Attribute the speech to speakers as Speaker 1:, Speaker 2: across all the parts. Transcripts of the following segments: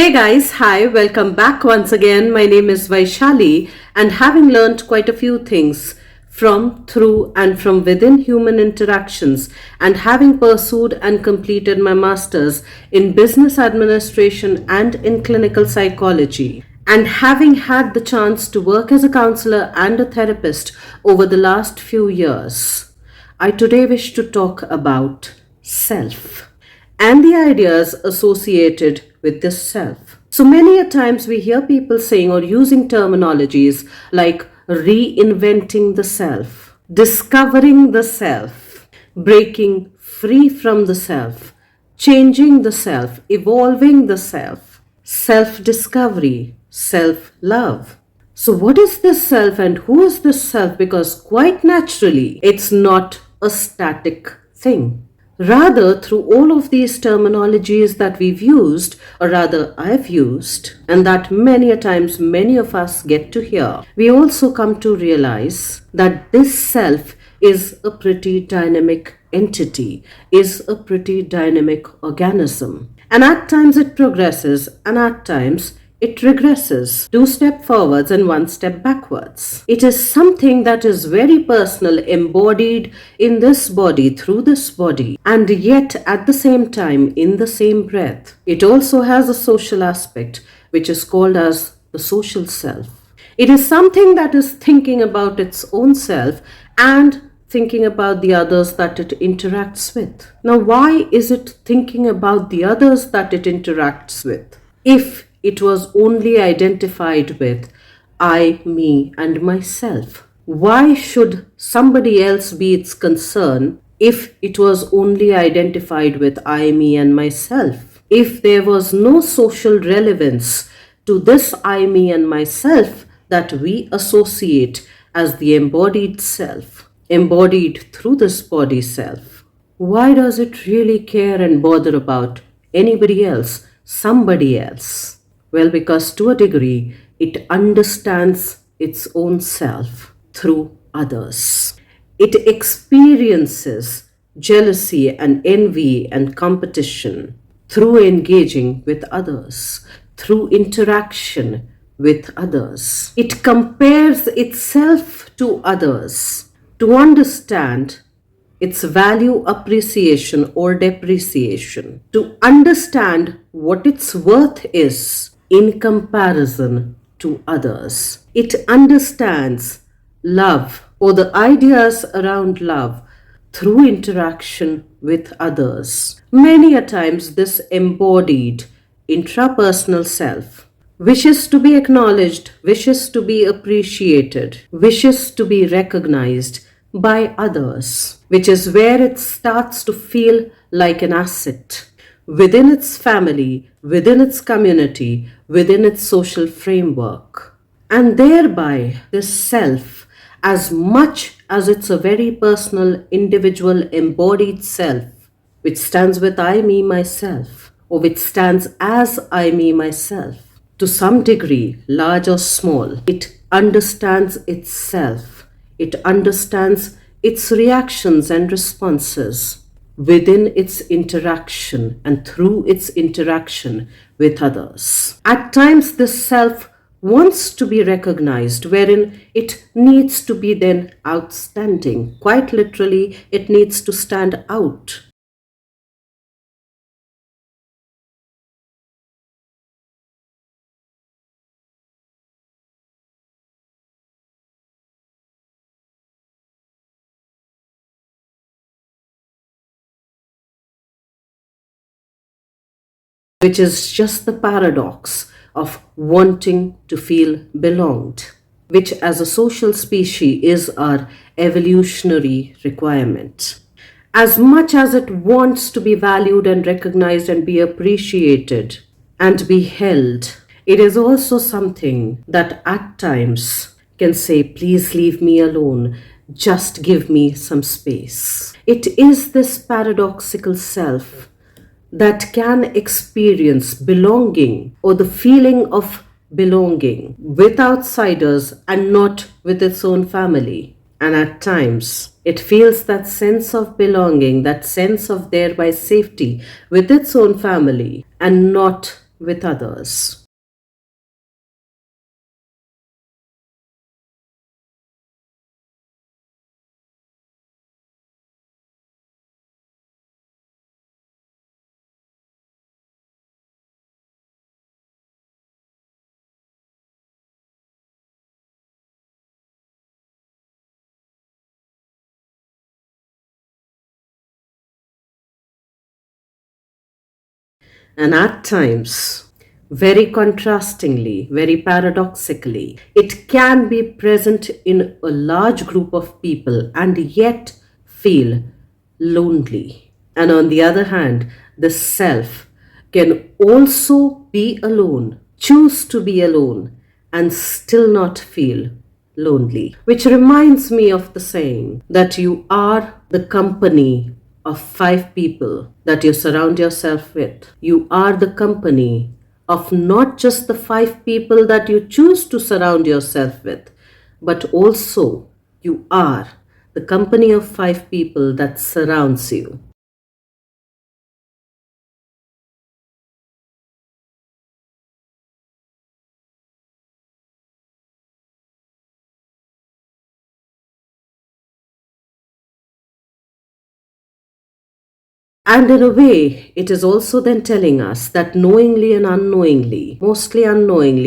Speaker 1: Hey guys, hi, welcome back once again. My name is Vaishali, and having learned quite a few things from, through, and from within human interactions, and having pursued and completed my master's in business administration and in clinical psychology, and having had the chance to work as a counselor and a therapist over the last few years, I today wish to talk about self and the ideas associated with this self. So many a times we hear people saying or using terminologies like reinventing the self, discovering the self, breaking free from the self, changing the self, evolving the self, self discovery, self love. So, what is this self and who is this self? Because quite naturally, it's not a static thing. Rather, through all of these terminologies that we've used, or rather I've used, and that many a times many of us get to hear, we also come to realize that this self is a pretty dynamic entity, is a pretty dynamic organism. And at times it progresses, and at times it regresses, 2 steps forwards and 1 step backwards. It is something that is very personal, embodied in this body, through this body, and yet at the same time, in the same breath, it also has a social aspect, which is called as the social self. It is something that is thinking about its own self and thinking about the others that it interacts with. Now, why is it thinking about the others that it interacts with? If it was only identified with I, me, and myself, why should somebody else be its concern if it was only identified with I, me, and myself? If there was no social relevance to this I, me, and myself that we associate as the embodied self, embodied through this body self, why does it really care and bother about anybody else, somebody else? Well, because to a degree, it understands its own self through others. It experiences jealousy and envy and competition through engaging with others, through interaction with others. It compares itself to others to understand its value appreciation or depreciation, to understand what its worth is in comparison to others. It understands love or the ideas around love through interaction with others. Many a times, this embodied intrapersonal self wishes to be acknowledged, wishes to be appreciated, wishes to be recognized by others, which is where it starts to feel like an asset within its family, within its community, within its social framework. And thereby, this self, as much as it's a very personal, individual, embodied self, which stands with I, me, myself, or which stands as I, me, myself, to some degree, large or small, it understands itself. It understands its reactions and responses within its interaction and through its interaction with others. At times, this self wants to be recognized, wherein it needs to be then outstanding. Quite literally, it needs to stand out. Which is just the paradox of wanting to feel belonged, which as a social species is our evolutionary requirement. As much as it wants to be valued and recognized and be appreciated and be held, it is also something that at times can say, please leave me alone, just give me some space. It is this paradoxical self that can experience belonging or the feeling of belonging with outsiders and not with its own family. And at times, it feels that sense of belonging, that sense of thereby safety with its own family and not with others. And at times, very contrastingly, very paradoxically, it can be present in a large group of people and yet feel lonely. And on the other hand, the self can also be alone, choose to be alone, and still not feel lonely. Which reminds me of the saying that you are the company of five people that you surround yourself with. You are the company of not just the five people that you choose to surround yourself with, but also you are the company of five people that surrounds you. And in a way, it is also then telling us that knowingly and unknowingly,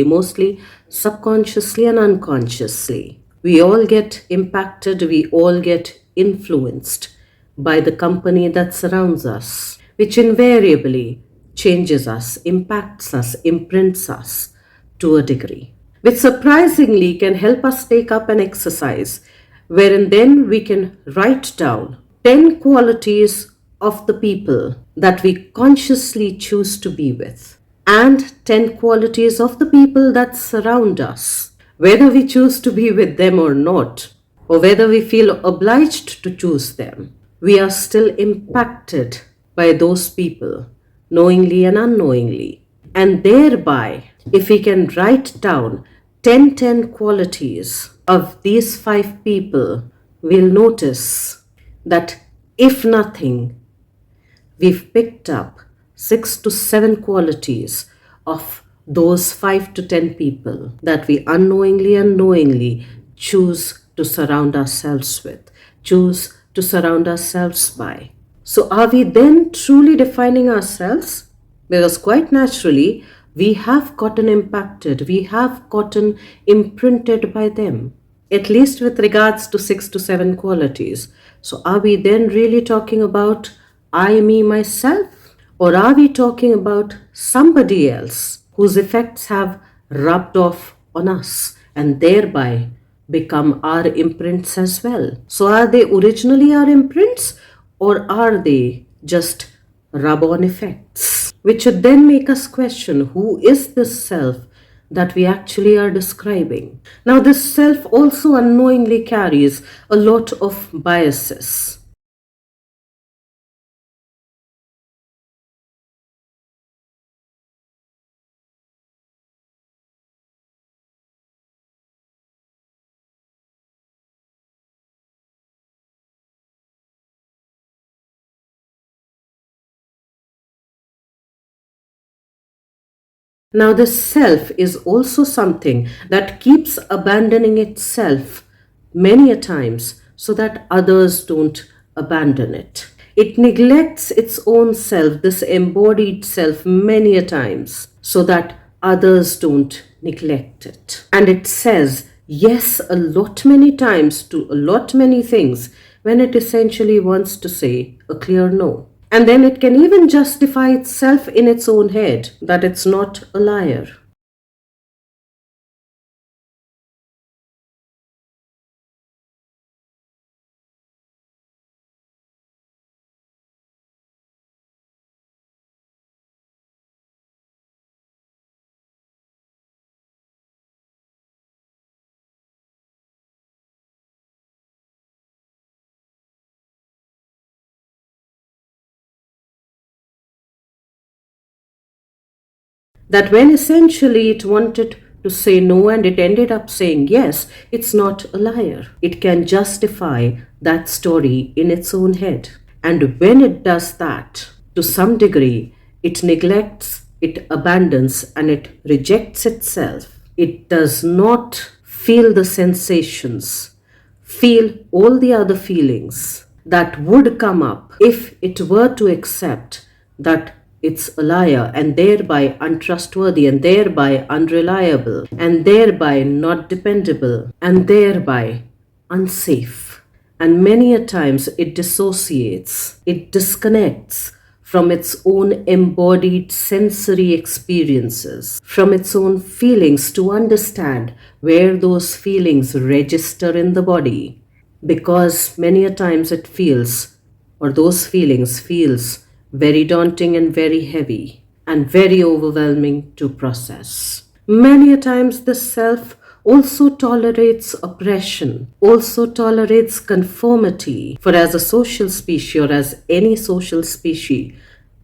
Speaker 1: mostly subconsciously and unconsciously, we all get impacted, we all get influenced by the company that surrounds us, which invariably changes us, impacts us, imprints us to a degree, which surprisingly can help us take up an exercise wherein then we can write down 10 qualities of the people that we consciously choose to be with, and 10 qualities of the people that surround us, whether we choose to be with them or not, or whether we feel obliged to choose them. We are still impacted by those people, knowingly and unknowingly. And thereby, if we can write down 10 qualities of these five people, we'll notice that if nothing, we've picked up 6 to 7 qualities of those 5 to 10 people that we unknowingly and knowingly choose to surround ourselves with, choose to surround ourselves by. So, are we then truly defining ourselves? Because quite naturally, we have gotten impacted, we have gotten imprinted by them, at least with regards to 6 to 7 qualities. So, are we then really talking about I, me, myself? Or are we talking about somebody else whose effects have rubbed off on us and thereby become our imprints as well? So, are they originally our imprints or are they just rub on effects? Which should then make us question who is this self that we actually are describing. Now, this self also unknowingly carries a lot of biases. Now, the self is also something that keeps abandoning itself many a times so that others don't abandon it. It neglects its own self, this embodied self, many a times so that others don't neglect it. And it says yes a lot many times to a lot many things when it essentially wants to say a clear no. And then it can even justify itself in its own head that it's not a liar. That when essentially it wanted to say no and it ended up saying yes, it's not a liar. It can justify that story in its own head. And when it does that, to some degree, it neglects it abandons and it rejects itself. It does not feel the sensations, feel all the other feelings that would come up if it were to accept that it's a liar and thereby untrustworthy and thereby unreliable and thereby not dependable and thereby unsafe. And many a times it dissociates, it disconnects from its own embodied sensory experiences, from its own feelings to understand where those feelings register in the body. Because many a times it feels, or those feelings feels very daunting and very heavy and very overwhelming to process. Many a times the self also tolerates oppression, also tolerates conformity. For as a social species or as any social species,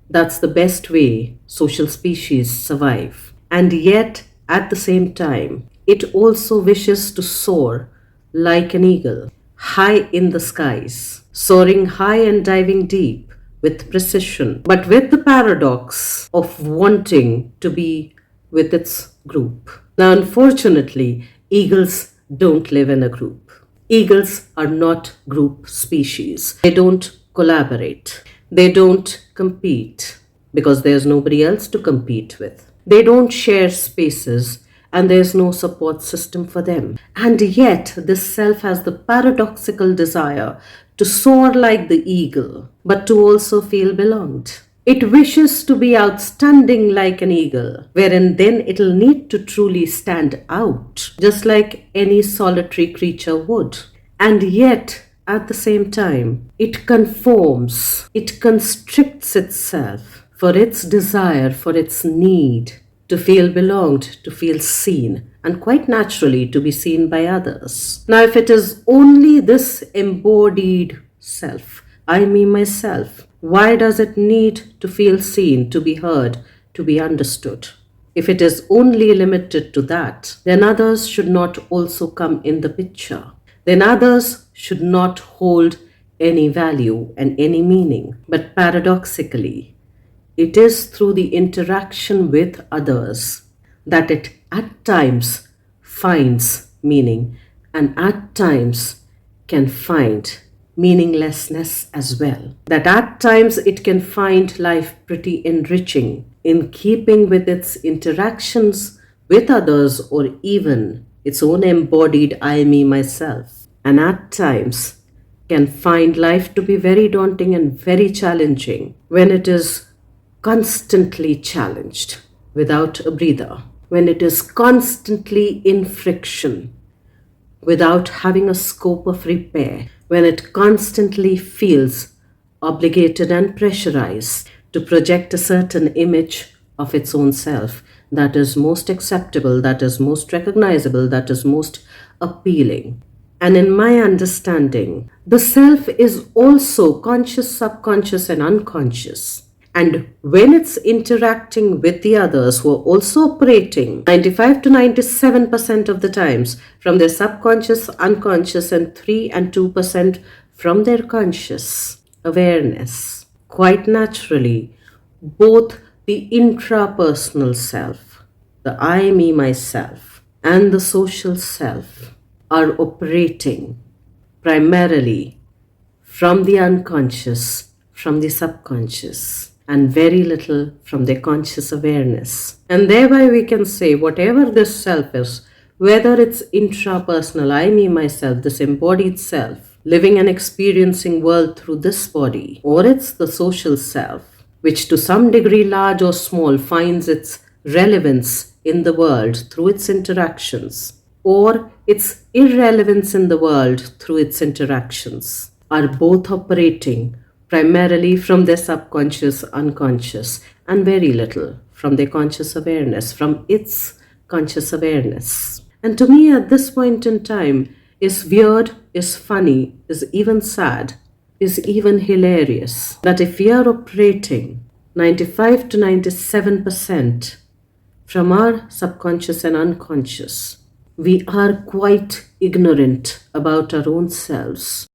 Speaker 1: that's the best way social species survive. And yet, at the same time, it also wishes to soar like an eagle, high in the skies, soaring high and diving deep with precision, but with the paradox of wanting to be with its group. Now, unfortunately, eagles don't live in a group. Eagles are not group species. They don't collaborate. They don't compete because there's nobody else to compete with. They don't share spaces and there's no support system for them. And yet, this self has the paradoxical desire to soar like the eagle, but to also feel belonged. It wishes to be outstanding like an eagle, wherein then it'll need to truly stand out, just like any solitary creature would. And yet, at the same time, it conforms, it constricts itself for its desire, for its need to feel belonged, to feel seen, and quite naturally to be seen by others. Now, if it is only this embodied self, I, me, myself, why does it need to feel seen, to be heard, to be understood? If it is only limited to that, then others should not also come in the picture. Then others should not hold any value and any meaning. But paradoxically, it is through the interaction with others that it at times finds meaning and at times can find meaninglessness as well. That at times it can find life pretty enriching in keeping with its interactions with others or even its own embodied I, me, myself. And at times can find life to be very daunting and very challenging when it is constantly challenged without a breather, when it is constantly in friction without having a scope of repair, when it constantly feels obligated and pressurized to project a certain image of its own self that is most acceptable, that is most recognizable, that is most appealing. And in my understanding, the self is also conscious, subconscious, and unconscious. And when it's interacting with the others who are also operating 95 to 97% of the times from their subconscious, unconscious, and 3 and 2% from their conscious awareness, quite naturally, both the intrapersonal self, the I, me, myself, and the social self are operating primarily from the unconscious, from the subconscious, and very little from their conscious awareness. And thereby we can say whatever this self is, whether it's intrapersonal, I, me, myself, this embodied self, living and experiencing world through this body, or it's the social self, which to some degree, large or small, finds its relevance in the world through its interactions, or its irrelevance in the world through its interactions, are both operating primarily from their subconscious, unconscious, and very little from their conscious awareness, from its conscious awareness. And to me, at this point in time, is weird, is funny, is even sad, is even hilarious that if we are operating 95 to 97% from our subconscious and unconscious, we are quite ignorant about our own selves.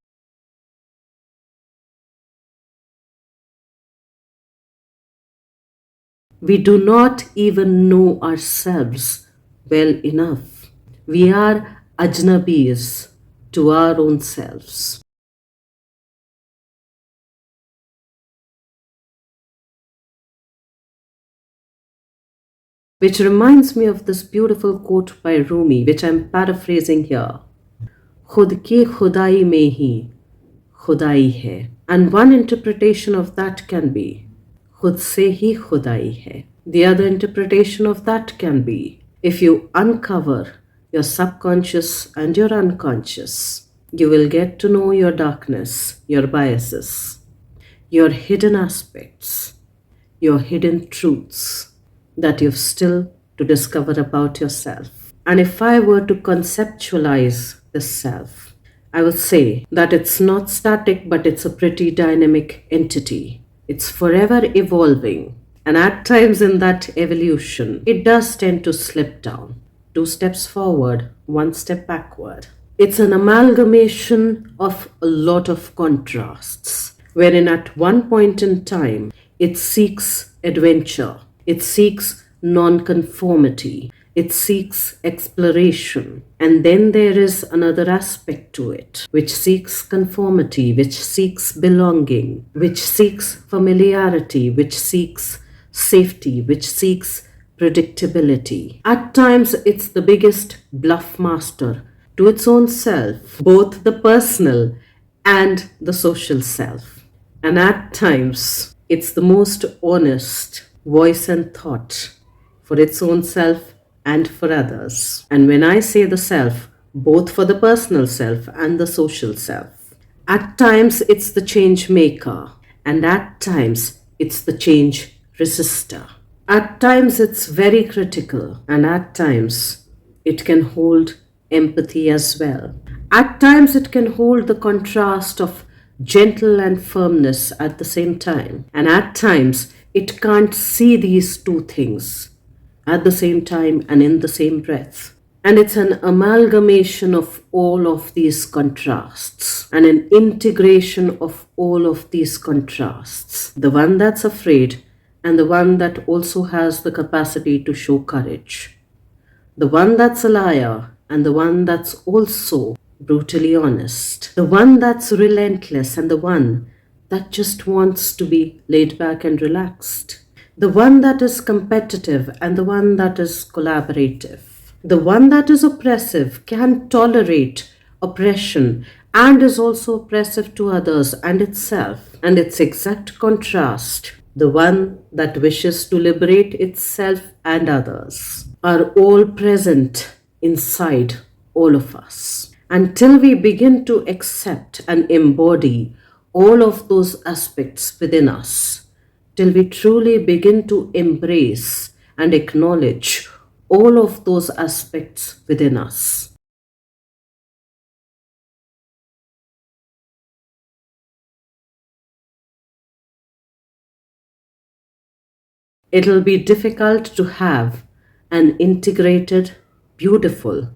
Speaker 1: We do not even know ourselves well enough. We are ajnabis to our own selves. Which reminds me of this beautiful quote by Rumi, which I'm paraphrasing here. खुद की खुदाई में ही खुदाई है. And one interpretation of that can be खुद से ही खुदाई है. The other interpretation of that can be if you uncover your subconscious and your unconscious, you will get to know your darkness, your biases, your hidden aspects, your hidden truths that you've still to discover about yourself. And if I were to conceptualize the self, I would say that it's not static, but it's a pretty dynamic entity. It's forever evolving. And at times in that evolution, it does tend to slip down. 2 steps forward, 1 step backward. It's an amalgamation of a lot of contrasts, wherein at one point in time, it seeks adventure, it seeks non-conformity, it seeks exploration. And then there is another aspect to it, which seeks conformity, which seeks belonging, which seeks familiarity, which seeks safety, which seeks predictability. At times, it's the biggest bluff master to its own self, both the personal and the social self. And at times, it's the most honest voice and thought for its own self and for others. And when I say the self, both for the personal self and the social self, at times it's the change maker, and at times it's the change resistor. At times it's very critical, and at times it can hold empathy as well. At times it can hold the contrast of gentle and firmness at the same time. And at times it can't see these two things at the same time and in the same breath. And it's an amalgamation of all of these contrasts and an integration of all of these contrasts. The one that's afraid and the one that also has the capacity to show courage. The one that's a liar and the one that's also brutally honest. The one that's relentless and the one that just wants to be laid back and relaxed. The one that is competitive and the one that is collaborative. The one that is oppressive can tolerate oppression and is also oppressive to others and itself. And its exact contrast, the one that wishes to liberate itself and others, are all present inside all of us. Until we begin to accept and embody all of those aspects within us, till we truly begin to embrace and acknowledge all of those aspects within us, it'll be difficult to have an integrated, beautiful,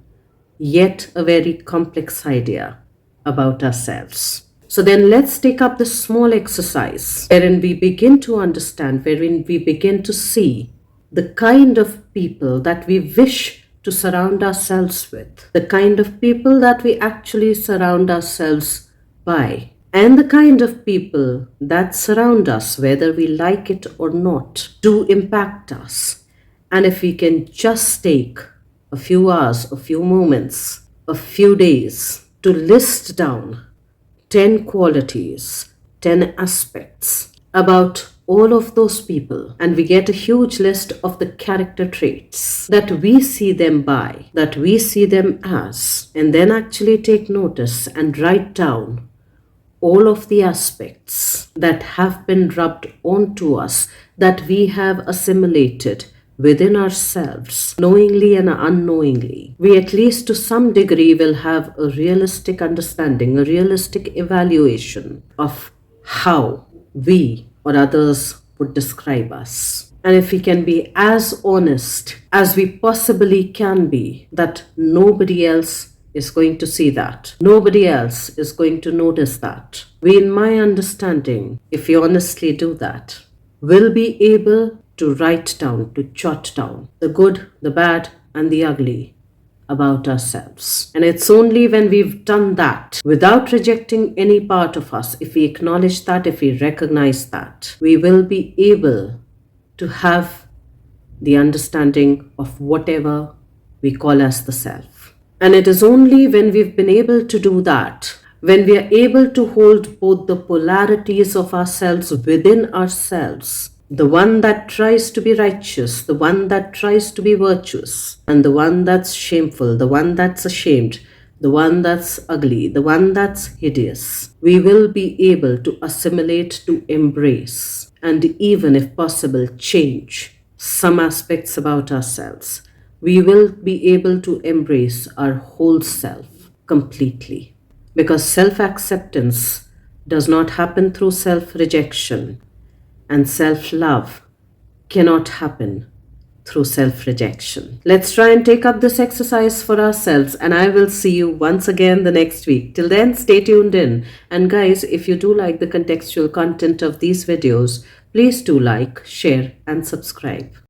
Speaker 1: yet a very complex idea about ourselves. So then let's take up this small exercise wherein we begin to understand, wherein we begin to see the kind of people that we wish to surround ourselves with, the kind of people that we actually surround ourselves by, and the kind of people that surround us, whether we like it or not, do impact us. And if we can just take a few hours, a few moments, a few days to list down 10 qualities, 10 aspects about all of those people, and we get a huge list of the character traits that we see them by, that we see them as, and then actually take notice and write down all of the aspects that have been rubbed onto us, that we have assimilated within ourselves, knowingly and unknowingly, we at least to some degree will have a realistic understanding, a realistic evaluation of how we or others would describe us. And if we can be as honest as we possibly can be, that nobody else is going to see that, nobody else is going to notice that, we, in my understanding, if we honestly do that, will be able to write down, to jot down the good, the bad, and the ugly about ourselves. And it's only when we've done that without rejecting any part of us, if we acknowledge that, if we recognize that, we will be able to have the understanding of whatever we call as the self. And it is only when we've been able to do that, when we are able to hold both the polarities of ourselves within ourselves, the one that tries to be righteous, the one that tries to be virtuous, and the one that's shameful, the one that's ashamed, the one that's ugly, the one that's hideous, we will be able to assimilate, to embrace, and even if possible, change some aspects about ourselves. We will be able to embrace our whole self completely. Because self acceptance does not happen through self rejection, and self love cannot happen through self rejection. Let's try and take up this exercise for ourselves, and I will see you once again the next week. Till then, stay tuned in. And guys, if you do like the contextual content of these videos, please do like, share, and subscribe.